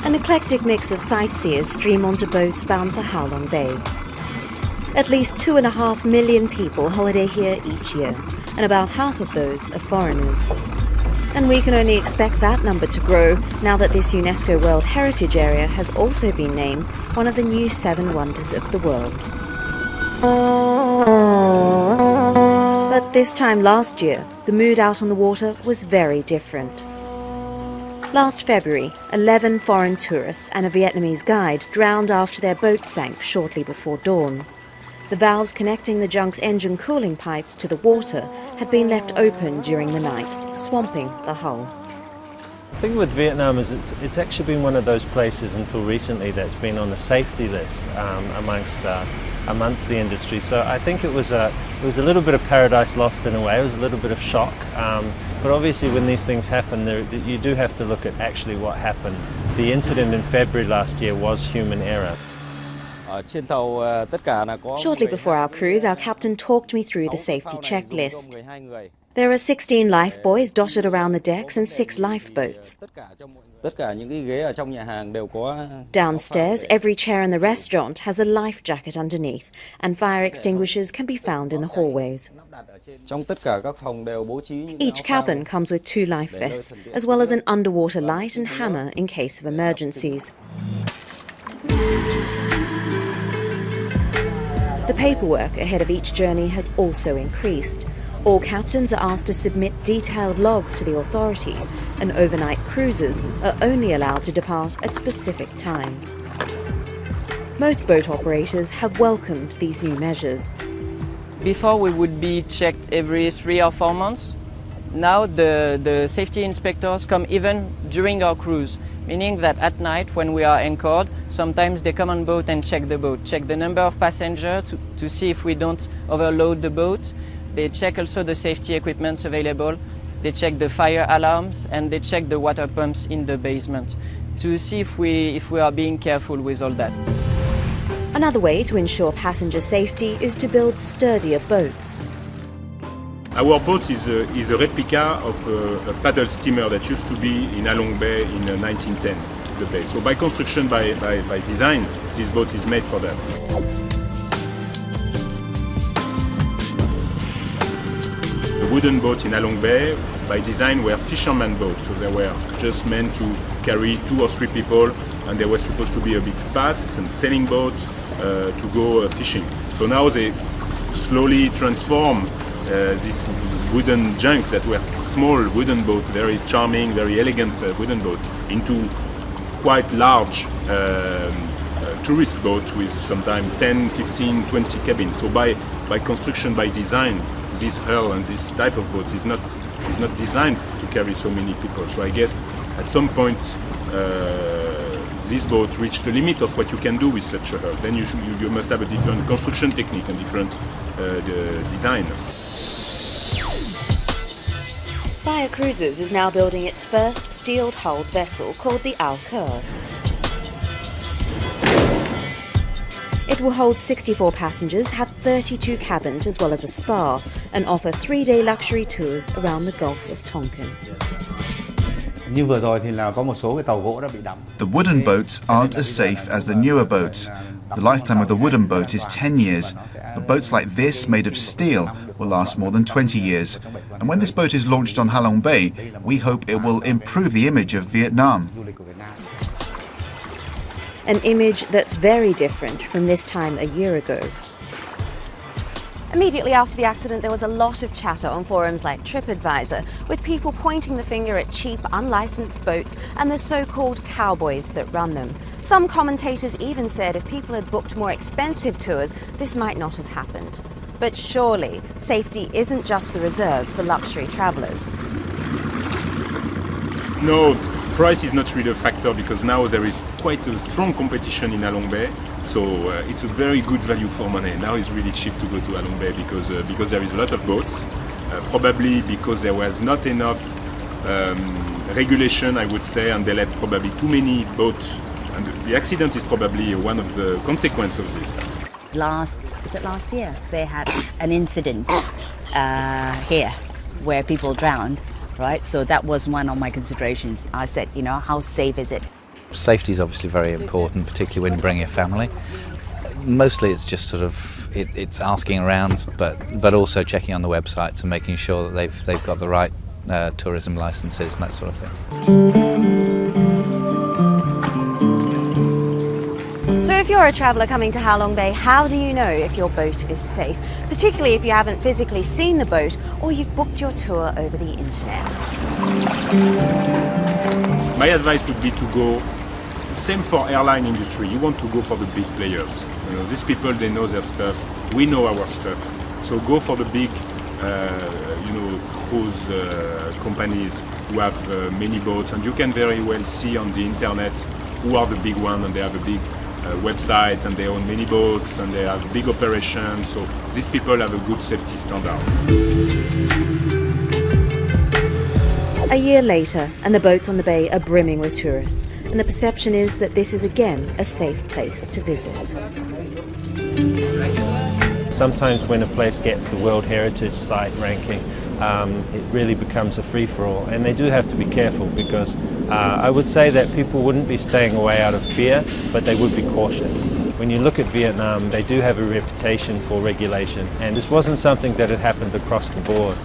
An eclectic mix of sightseers stream onto boats bound for Halong Bay. At least 2.5 million people holiday here each year, and about half of those are foreigners. And we can only expect that number to grow now that this UNESCO World Heritage Area has also been named one of the new 7 wonders of the world. But this time last year, the mood out on the water was very different. Last February, 11 foreign tourists and a Vietnamese guide drowned after their boat sank shortly before dawn. The valves connecting the junk's engine cooling pipes to the water had been left open during the night, swamping the hull. The thing with Vietnam is it's actually been one of those places until recently that's been on the safety list amongst the industry. So I think it was a little bit of paradise lost in a way. It was a little bit of shock. But obviously when these things happen, you do have to look at actually what happened. The incident in February last year was human error. Shortly before our cruise, our captain talked me through the safety checklist. There are 16 lifebuoys dotted around the decks and 6 lifeboats. Downstairs, every chair in the restaurant has a life jacket underneath, and fire extinguishers can be found in the hallways. Each cabin comes with 2 life vests, as well as an underwater light and hammer in case of emergencies. The paperwork ahead of each journey has also increased. All captains are asked to submit detailed logs to the authorities, and overnight cruisers are only allowed to depart at specific times. Most boat operators have welcomed these new measures. Before we would be checked every 3 or 4 months. Now the safety inspectors come even during our cruise, meaning that at night when we are anchored, sometimes they come on boat and check the boat, check the number of passengers to see if we don't overload the boat. They check also the safety equipment available, they check the fire alarms, and they check the water pumps in the basement to see if we are being careful with all that. Another way to ensure passenger safety is to build sturdier boats. Our boat is a replica of a paddle steamer that used to be in Halong Bay in 1910, the bay. So by construction, by design, this boat is made for that. The wooden boat in Halong Bay, by design, were fisherman boats. So they were just meant to carry 2 or 3 people, and they were supposed to be a bit fast and sailing boat to go fishing. So now they slowly transform this wooden junk that were small wooden boat, very charming, very elegant wooden boat, into quite large tourist boat with sometimes 10, 15, 20 cabins. So by construction, by design, this hull and this type of boat is not designed to carry so many people. So I guess at some point this boat reached the limit of what you can do with such a hull. Then you must have a different construction technique and different design. Bhaya Cruises is now building its first steel-hulled vessel called the Alcur. It will hold 64 passengers, have 32 cabins as well as a spa, and offer 3-day luxury tours around the Gulf of Tonkin. The wooden boats aren't as safe as the newer boats. The lifetime of the wooden boat is 10 years, but boats like this, made of steel, will last more than 20 years. And when this boat is launched on Halong Bay, we hope it will improve the image of Vietnam. An image that's very different from this time a year ago. Immediately after the accident, there was a lot of chatter on forums like TripAdvisor, with people pointing the finger at cheap, unlicensed boats and the so-called cowboys that run them. Some commentators even said if people had booked more expensive tours, this might not have happened. But surely, safety isn't just the reserve for luxury travellers. No, price is not really a factor because now there is quite a strong competition in Halong Bay. So it's a very good value for money. Now it's really cheap to go to Halong Bay because there is a lot of boats. Probably because there was not enough regulation, I would say, and they let probably too many boats. And the accident is probably one of the consequences of this. Last year? They had an incident here where people drowned, right? So that was one of my considerations. I said, how safe is it? Safety is obviously very important, particularly when you bring your family. Mostly it's just sort of it's asking around, but also checking on the websites and making sure that they've got the right tourism licenses and that sort of thing. So if you're a traveller coming to Halong Bay, how do you know if your boat is safe? Particularly if you haven't physically seen the boat or you've booked your tour over the internet. My advice would be to go, same for airline industry, you want to go for the big players. You know, these people, they know their stuff, we know our stuff. So go for the big cruise companies who have many boats, and you can very well see on the internet who are the big ones, and they have a big website, and they own many boats, and they have big operations. So these people have a good safety standard. A year later, and the boats on the bay are brimming with tourists, and the perception is that this is again a safe place to visit. Sometimes when a place gets the World Heritage Site ranking, it really becomes a free-for-all, and they do have to be careful, because I would say that people wouldn't be staying away out of fear, but they would be cautious. When you look at Vietnam, they do have a reputation for regulation, and this wasn't something that had happened across the board.